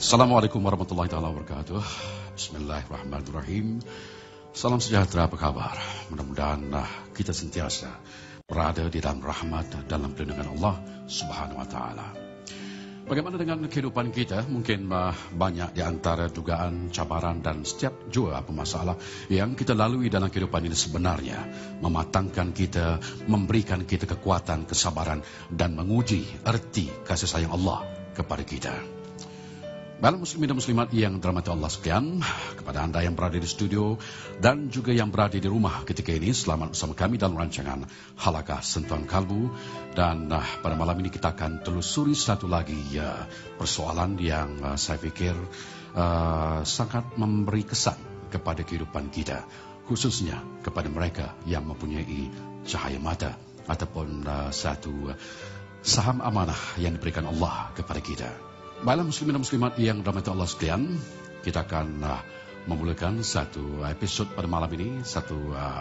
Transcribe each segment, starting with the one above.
Assalamualaikum warahmatullahi wabarakatuh. Bismillahirrahmanirrahim. Salam sejahtera, apa kabar? Mudah-mudahan kita sentiasa berada di dalam rahmat, dalam perlindungan Allah Subhanahu wa taala. Bagaimana dengan kehidupan kita? Mungkin banyak di antara dugaan, cabaran dan setiap jua masalah yang kita lalui dalam kehidupan ini sebenarnya mematangkan kita, memberikan kita kekuatan, kesabaran dan menguji erti kasih sayang Allah kepada kita. Baiklah muslimin dan muslimat yang dirahmati Allah sekalian, kepada anda yang berada di studio dan juga yang berada di rumah ketika ini, selamat bersama kami dalam rancangan Halakah Sentuhan Kalbu. Dan pada malam ini kita akan telusuri satu lagi persoalan yang saya fikir sangat memberi kesan kepada kehidupan kita, khususnya kepada mereka yang mempunyai cahaya mata ataupun satu saham amanah yang diberikan Allah kepada kita. Baiklah muslimin dan muslimat yang dirahmati Allah sekalian, kita akan memulakan satu episod pada malam ini, satu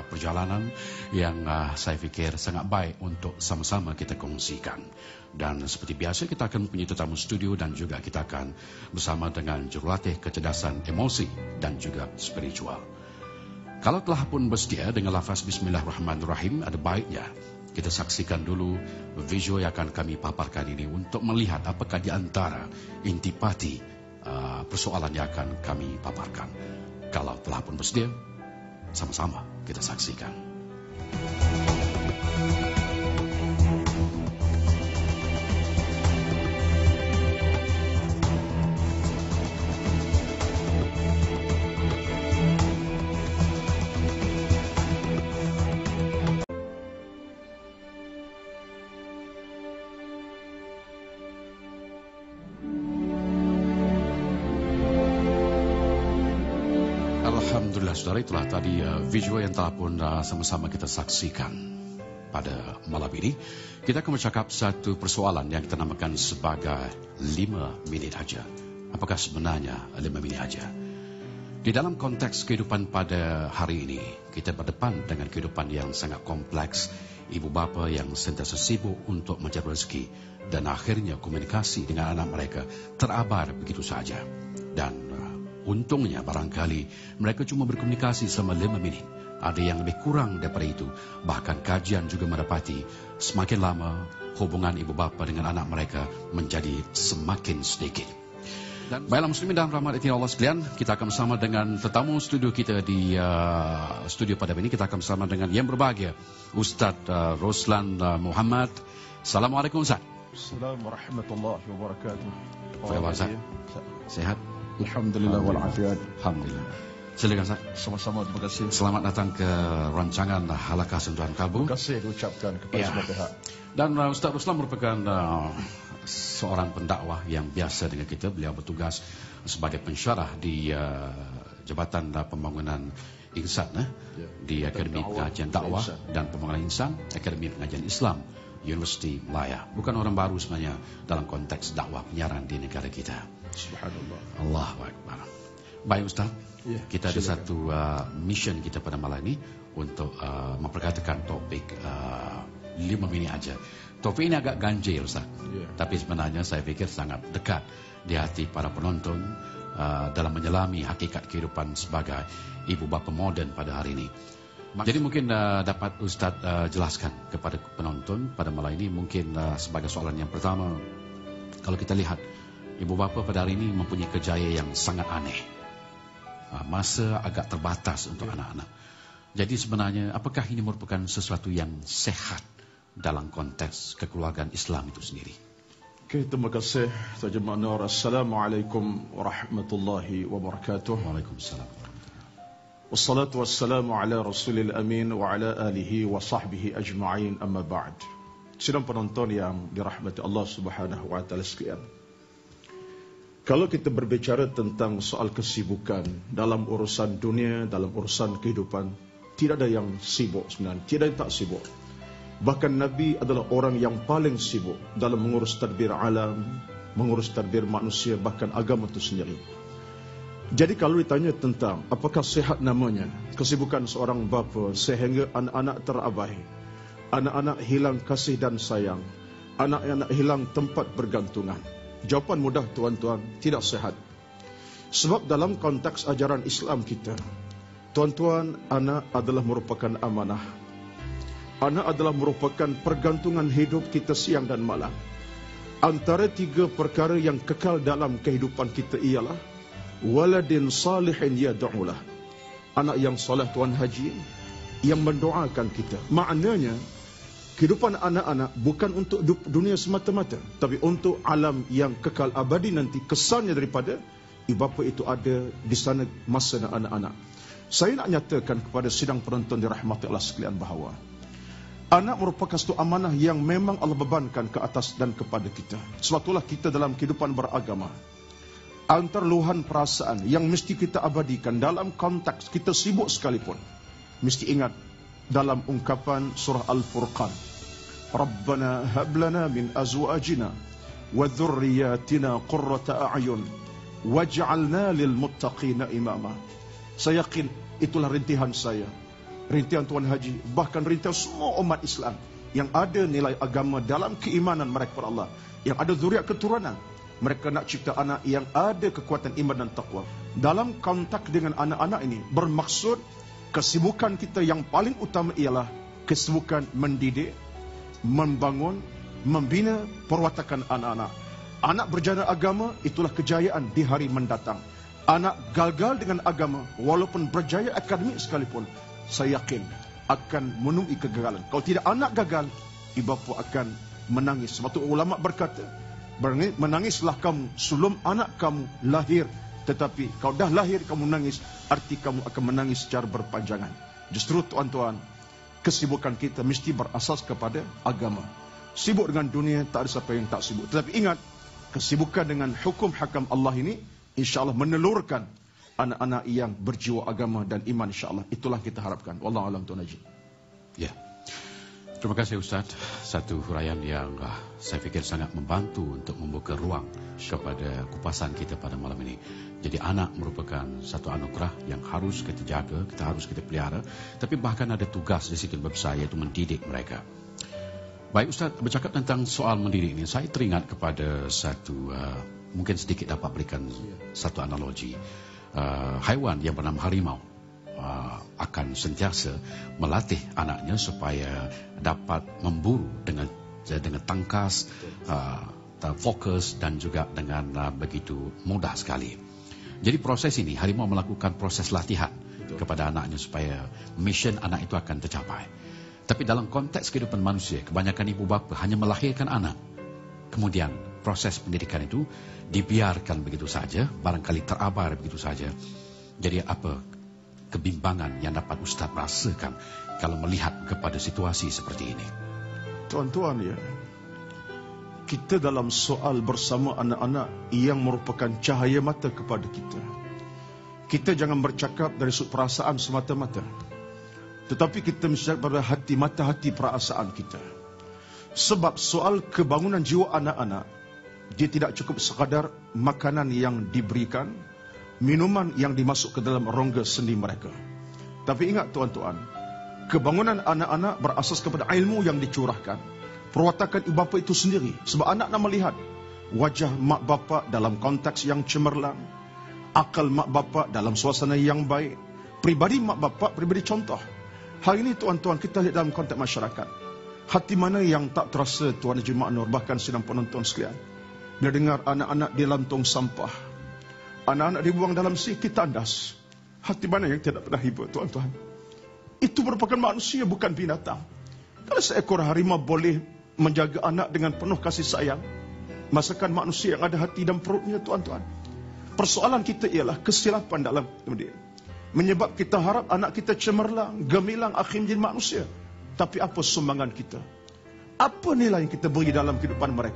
perjalanan yang saya fikir sangat baik untuk sama-sama kita kongsikan. Dan seperti biasa kita akan mempunyai tetamu studio dan juga kita akan bersama dengan jurulatih kecerdasan emosi dan juga spiritual. Kalau telah pun bersedia dengan lafaz Bismillahirrahmanirrahim, ada baiknya kita saksikan dulu video yang akan kami paparkan ini untuk melihat apakah di antara intipati persoalan yang akan kami paparkan. Kalau telah pun bersedia, sama-sama kita saksikan. Alhamdulillah saudara, itulah tadi video yang telah pun sama-sama kita saksikan. Pada malam ini kita akan bercakap satu persoalan yang kita namakan sebagai 5 minit aja. Apakah sebenarnya 5 minit aja? Di dalam konteks kehidupan pada hari ini, kita berdepan dengan kehidupan yang sangat kompleks. Ibu bapa yang sentiasa sibuk untuk mencari rezeki dan akhirnya komunikasi dengan anak mereka terabar begitu saja. Dan untungnya barangkali mereka cuma berkomunikasi selama 5 minit. Ada yang lebih kurang daripada itu. Bahkan kajian juga mendapati semakin lama hubungan ibu bapa dengan anak mereka menjadi semakin sedikit. Dan baiklah muslimin dan rahmat Allah sekalian, kita akan bersama dengan tetamu studio kita di studio pada ini. Kita akan bersama dengan yang berbahagia Ustaz Roslan Muhammad. Assalamualaikum Ustaz. Assalamualaikum warahmatullahi wabarakatuh. Apa khabar Ustaz? Sehat? Alhamdulillah walafiat. Alhamdulillah. Silakan Ustaz. Sama-sama, terima kasih. Selamat datang ke rancangan Halakah Sentuhan Kalbu. Terima kasih diucapkan kepada semua pihak. Dan Ustaz Ruslan merupakan seorang pendakwah yang biasa dengan kita. Beliau bertugas sebagai pensyarah di Jabatan Pembangunan Insan di Akademi Pengajian Dakwah dan Pembangunan Insan, Akademi Pengajian Islam Universiti Melaya. Bukan orang baru sebenarnya dalam konteks dakwah penyiaran di negara kita. Subhanallah. Allahu Akbar. Baik Ustaz, kita ada satu mission kita pada malam ini untuk memperkatakan topik 5 minit aja. Topik ini agak ganjil Ustaz, tapi sebenarnya saya fikir sangat dekat di hati para penonton dalam menyelami hakikat kehidupan sebagai ibu bapa moden pada hari ini. Jadi mungkin dapat Ustaz jelaskan kepada penonton pada malam ini, mungkin sebagai soalan yang pertama, kalau kita lihat ibu bapa pada hari ini mempunyai kejayaan yang sangat aneh. Masa agak terbatas untuk anak-anak. Jadi sebenarnya apakah ini merupakan sesuatu yang sehat dalam konteks kekeluargaan Islam itu sendiri? Okey, terima kasih Terjemahan Nur. Assalamualaikum warahmatullahi wabarakatuh. Waalaikumsalam. Wassalatu wassalamu ala Rasulil Amin wa ala alihi wa sahbihi ajma'in, amma ba'd. Sidang penonton yang dirahmati Allah Subhanahu wa taala sekalian. Kalau kita berbicara tentang soal kesibukan dalam urusan dunia, dalam urusan kehidupan, tidak ada yang sibuk sebenarnya, tidak ada yang tak sibuk. Bahkan Nabi adalah orang yang paling sibuk dalam mengurus tadbir alam, mengurus tadbir manusia, bahkan agama itu sendiri. Jadi kalau ditanya tentang apakah sehat namanya kesibukan seorang bapa sehingga anak-anak terabai, anak-anak hilang kasih dan sayang, anak-anak hilang tempat bergantungan, jawapan mudah tuan-tuan, tidak sehat. Sebab dalam konteks ajaran Islam kita, tuan-tuan, anak adalah merupakan amanah. Anak adalah merupakan pergantungan hidup kita siang dan malam. Antara tiga perkara yang kekal dalam kehidupan kita ialah waladin salihin yad'ulah. Anak yang soleh, Tuan Haji, yang mendoakan kita. Maknanya, kehidupan anak-anak bukan untuk dunia semata-mata, tapi untuk alam yang kekal abadi nanti. Kesannya daripada ibu bapa itu ada di sana masa anak-anak. Saya nak nyatakan kepada sidang penonton dirahmati Allah sekalian bahawa anak merupakan satu amanah yang memang Allah bebankan ke atas dan kepada kita. Sebab itulah kita dalam kehidupan beragama, antara luahan perasaan yang mesti kita abadikan dalam konteks kita sibuk sekalipun, mesti ingat dalam ungkapan surah Al-Furqan, Rabbana hablana min azwajina wa dhurriyyatina qurrata a'yun waj'alna lil muttaqina imama. Saya yakin itulah rintihan saya, rintihan Tuan Haji, bahkan rintihan semua umat Islam yang ada nilai agama dalam keimanan mereka kepada Allah, yang ada zuriat keturunan. Mereka nak cipta anak yang ada kekuatan iman dan taqwa. Dalam kontak dengan anak-anak ini bermaksud kesibukan kita yang paling utama ialah kesibukan mendidik, membangun, membina perwatakan anak-anak. Anak berjaya agama, itulah kejayaan di hari mendatang. Anak gagal dengan agama, walaupun berjaya akademik sekalipun, saya yakin akan menemui kegagalan. Kalau tidak anak gagal, ibu bapa akan menangis. Sebab itu ulama berkata, menangislah kamu sebelum anak kamu lahir. Tetapi kalau dah lahir kamu menangis, arti kamu akan menangis secara berpanjangan. Justru tuan-tuan, kesibukan kita mesti berasas kepada agama. Sibuk dengan dunia, tak ada siapa yang tak sibuk. Tetapi ingat, kesibukan dengan hukum hakam Allah ini, insyaAllah menelurkan anak-anak yang berjiwa agama dan iman, insyaAllah. Itulah kita harapkan. Wallahu a'lam, Tuan Haji. Ya. Terima kasih Ustaz. Satu huraian yang saya fikir sangat membantu untuk membuka ruang kepada kupasan kita pada malam ini. Jadi anak merupakan satu anugerah yang harus kita jaga, harus kita pelihara. Tapi bahkan ada tugas di situ besar, iaitu mendidik mereka. Baik Ustaz, bercakap tentang soal mendidik ini, saya teringat kepada satu, mungkin sedikit dapat berikan satu analogi. Haiwan yang bernama harimau akan sentiasa melatih anaknya supaya dapat memburu dengan tangkas, fokus dan juga dengan begitu mudah sekali. Jadi proses ini, harimau melakukan proses latihan kepada anaknya supaya mission anak itu akan tercapai. Tapi dalam konteks kehidupan manusia, kebanyakan ibu bapa hanya melahirkan anak. Kemudian proses pendidikan itu dibiarkan begitu saja, barangkali terabar begitu saja. Jadi apa kebimbangan yang dapat Ustaz rasakan kalau melihat kepada situasi seperti ini? Tuan-tuan ya, kita dalam soal bersama anak-anak yang merupakan cahaya mata kepada kita. Kita jangan bercakap dari sudut perasaan semata-mata, tetapi kita mesti pada hati, mata hati perasaan kita. Sebab soal kebangunan jiwa anak-anak, dia tidak cukup sekadar makanan yang diberikan, minuman yang dimasuk ke dalam rongga sendi mereka. Tapi ingat tuan-tuan, kebangunan anak-anak berasas kepada ilmu yang dicurahkan, perwatakan ibu bapa itu sendiri. Sebab anak nak melihat wajah mak bapa dalam konteks yang cemerlang, akal mak bapa dalam suasana yang baik, pribadi mak bapa, pribadi contoh. Hari ini tuan-tuan, kita lihat dalam konteks masyarakat, hati mana yang tak terasa Tuan Haji Mak Nur, bahkan sidang penonton sekalian, bila dengar anak-anak dilantung sampah, anak-anak dibuang dalam sikit tandas, hati mana yang tidak pernah hibur tuan-tuan? Itu merupakan manusia, bukan binatang. Kalau seekor harimau boleh menjaga anak dengan penuh kasih sayang, masakan manusia yang ada hati dan perutnya tuan-tuan. Persoalan kita ialah kesilapan dalam pendidikan. Menyebab kita harap anak kita cemerlang, gemilang, akhir menjadi manusia. Tapi apa sumbangan kita? Apa nilai yang kita beri dalam kehidupan mereka?